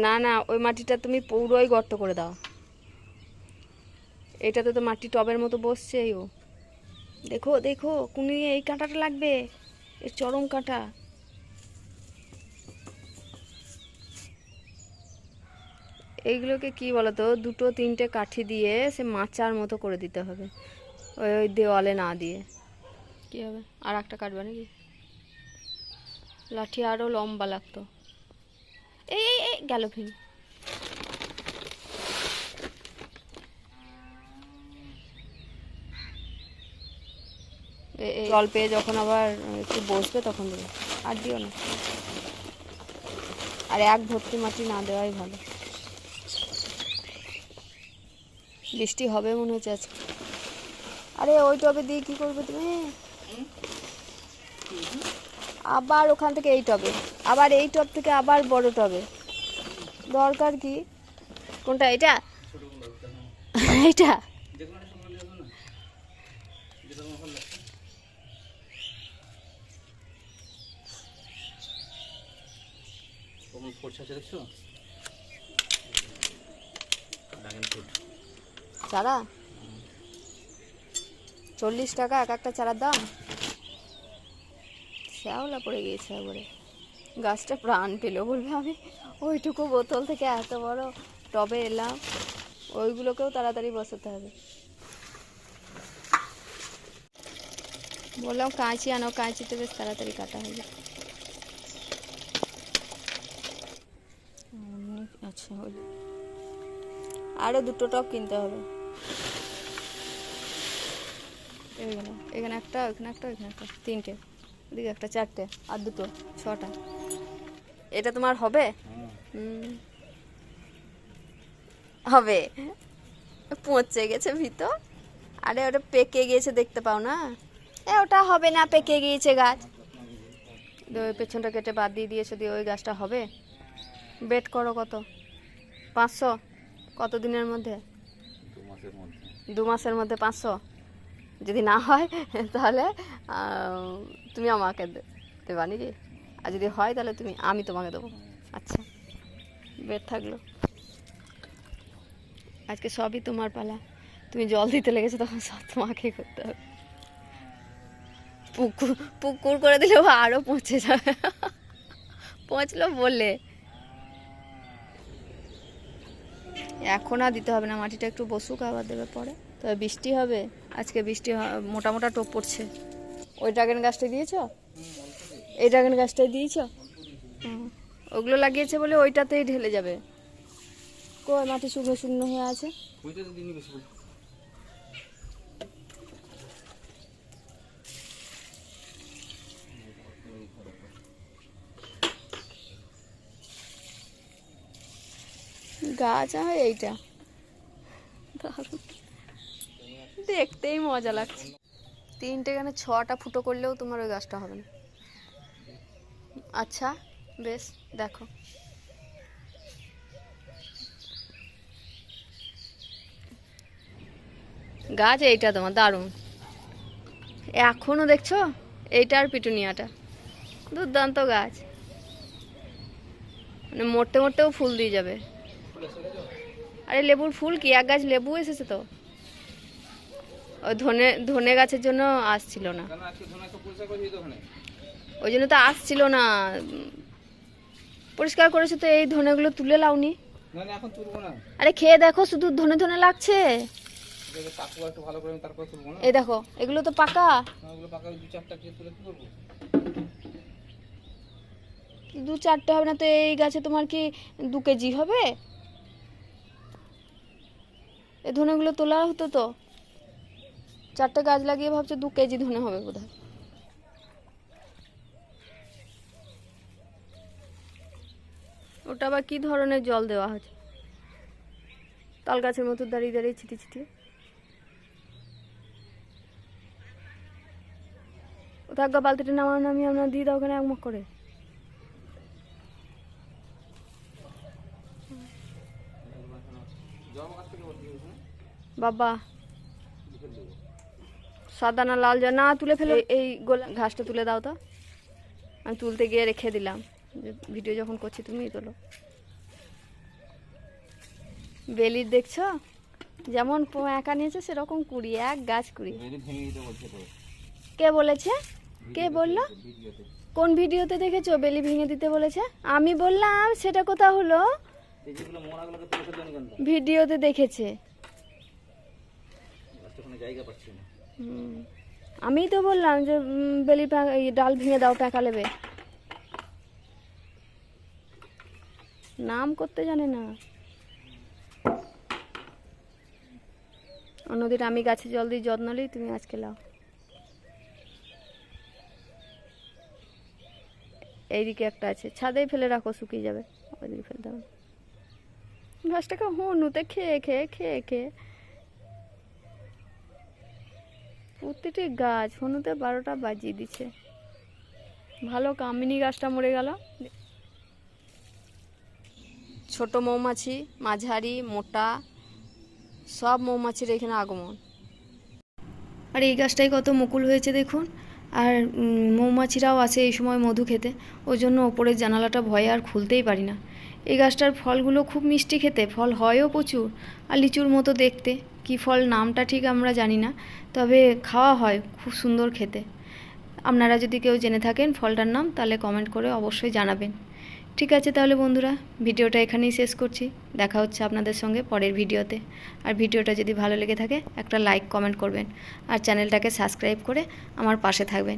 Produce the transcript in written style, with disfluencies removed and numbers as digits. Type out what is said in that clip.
না না, ওই মাটিটা তুমি পুরোই গর্ত করে দাও। এটাতে তো মাটি টবের মতো বসছেই। ও দেখো দেখো কুনি, এই কাঁটাটা লাগবে, এর চরম কাঁটা। এইগুলোকে কি বলতো, দুটো তিনটে কাঠি দিয়ে সে মাচার মতো করে দিতে হবে, ওই ওই দেওয়ালে না দিয়ে। কি হবে, আর একটা কাটবে নাকি? লাঠি আরও লম্বা লাগতো। এই এই এই গেল ভেঙে। জল পেয়ে যখন আবার একটু বসবে তখন দেবে, আর দিও না। আর এক ভর্তি মাটি না দেওয়াই ভালো। বৃষ্টি হবে মনে হচ্ছে আজকে। আরে ওই টবে দিয়ে কি করবে তুমি? আবার ওখান থেকে এই টবে, আবার এই টব থেকে আবার বড় টবে, দরকার কি? কোনটা, এটা? এইটা চারা 40 টাকা এক একটা চারার দাম। শ্যাওলা পড়ে গিয়েছে একবারে, গাছটা প্রাণ পেল। বলবে আমি ওইটুকু বোতল থেকে এত বড় টবে এলাম। ওইগুলোকেও তাড়াতাড়ি বসাতে হবে। বললাম কাঁচি আনো, কাঁচিতে বেশ তাড়াতাড়ি কাটা হয়ে যায়। আচ্ছা হলো, আরও দুটো টব কিনতে হবে। এখানে একটা, ওখানে একটা, ওখানে একটা, তিনটে, ওদিকে একটা, চারটে, আর দুটো, 6টা। এটা তোমার হবে? হবে, পচে গেছে ভিতর। আরে ওটা পেকে গিয়েছে, দেখতে পাও না? ওটা হবে না, পেকে গিয়েছে গাছ। ওই পেছনটা কেটে বাদ দিয়ে দিয়েছে, দিয়ে ওই গাছটা হবে। বেট করো কত? 500? কত দিনের মধ্যে? 2 মাসের মধ্যে 500? যদি না হয় তাহলে তুমি আমাকে দেবা নাকি? আর যদি হয় তাহলে আমি তোমাকে দেবো। আচ্ছা, বেট থাকলো। আজকে সবই তোমার পালা। তুমি জল দিতে লেগেছো, তখন সব তোমাকে করতে হবে। পুকুর পুকুর করে দিলেও আরও পচে যাবে। পচলো বলে এখন আর দিতে হবে না, মাটিটা একটু বসুক, আবার দেবে পরে। তবে বৃষ্টি হবে আজকে, বৃষ্টি মোটা মোটা টোপ পড়ছে। ওই ড্রাগন গাছটা দিয়েছ? এই ড্রাগন গাছটাই দিয়েছ? ওগুলো লাগিয়েছে বলে ওইটাতেই ঢেলে যাবে। কই মাটি শুকনো শুকনো হয়ে আছে। গাছ হয় এইটা, দেখতেই মজা লাগছে। 3টে এখানে 6টা ফুটো করলেও তোমার ওই গাছটা হবে না। আচ্ছা বেশ, দেখো। গাছ এইটা তোমার দারুণ। এখনো দেখছো এইটার পিটুনিয়াটা, দুর্দান্ত গাছ। মানে মরতে মরতেও ফুল দিয়ে যাবে। আরে লেবুর ফুল কি, এক গাছ লেবু এসেছে তো। ওই ধনে গাছের জন্য আসছিল না, ওই জন্য তো আসছিল না। পরিষ্কার করেছে তো, এই ধনেগুলো তুলে লাওনি? আরে খেয়ে দেখো, শুধু ধনে ধনে লাগছে। এই দেখো, এগুলো তো পাকা। 2-4টে হবে না তো, এই গাছে তোমার কি 2 কেজি হবে? এই ধনেগুলো তোলা হতো তো। 4টে গাছ লাগিয়ে ভাবছো 2 কেজি ধনে হবে বোধহয়। ওটা আবার কি ধরনের জল দেওয়া হচ্ছে? তাল গাছের মতো দাঁড়িয়ে দাঁড়িয়ে ছিটিয়ে ছিটিয়ে। ও থাকা বালতিটা নামিয়ে আমরা দিয়ে দাও ওখানে একমক করে। বাবা সাদা না লাল, যা না তুলে ফেলে, এই গোলা ঘাসটা তুলে দাও তো। আমি তুলতে গিয়ে রেখে দিলাম, ভিডিও যখন করছি তুমিই তোলো। বেলির দেখছো যেমন একা নিয়েছে সেরকম কুড়ি, এক গাছ কুড়ি। কে বলেছে? কে বললো? কোন ভিডিওতে দেখেছো বেলি ভেঙে দিতে বলেছে? আমি বললাম সেটা কোথা হলো? ভিডিওতে দেখেছে। আমি তো বললাম যে বেলি ডাল ভেঙে দাও, প্যাঁকা নেবে। নাম করতে জানে না। অন্যদিন আমি গাছে জল দিই, যত্ন নিই, তুমি আজকে লাও। এইদিকে একটা আছে, ছাদেই ফেলে রাখো, শুকিয়ে যাবে। ওইদিকে ফেলতে হবে। গাছটাকে হনুতে খেয়ে খেয়ে খেয়ে খেয়ে প্রতিটি গাছ হনুতে 12টা বাজিয়ে দিচ্ছে। ভালো কামিনী গাছটা মরে গেল। ছোট মৌমাছি, মাঝারি, মোটা সব মৌমাছির এখানে আগমন। আর এই গাছটাই কত মুকুল হয়েছে দেখুন। আর মৌমাছিরাও আসে এই সময় মধু খেতে, ওই জন্য ওপরের জানালাটা ভয়ে আর খুলতেই পারি না। এই গাছটার ফলগুলো খুব মিষ্টি খেতে, ফল হয়ও প্রচুর, আর লিচুর মতো দেখতে। কি ফল নামটা ঠিক আমরা জানি না, তবে খাওয়া হয়, খুব সুন্দর খেতে। আপনারা যদি কেউ জেনে থাকেন ফলটার নাম, তাহলে কমেন্ট করে অবশ্যই জানাবেন। ঠিক আছে তাহলে বন্ধুরা, ভিডিওটা এখানেই শেষ করছি। দেখা হচ্ছে আপনাদের সঙ্গে পরের ভিডিওতে। আর ভিডিওটা যদি ভালো লেগে থাকে একটা লাইক কমেন্ট করবেন, আর চ্যানেলটাকে সাবস্ক্রাইব করে আমার পাশে থাকবেন।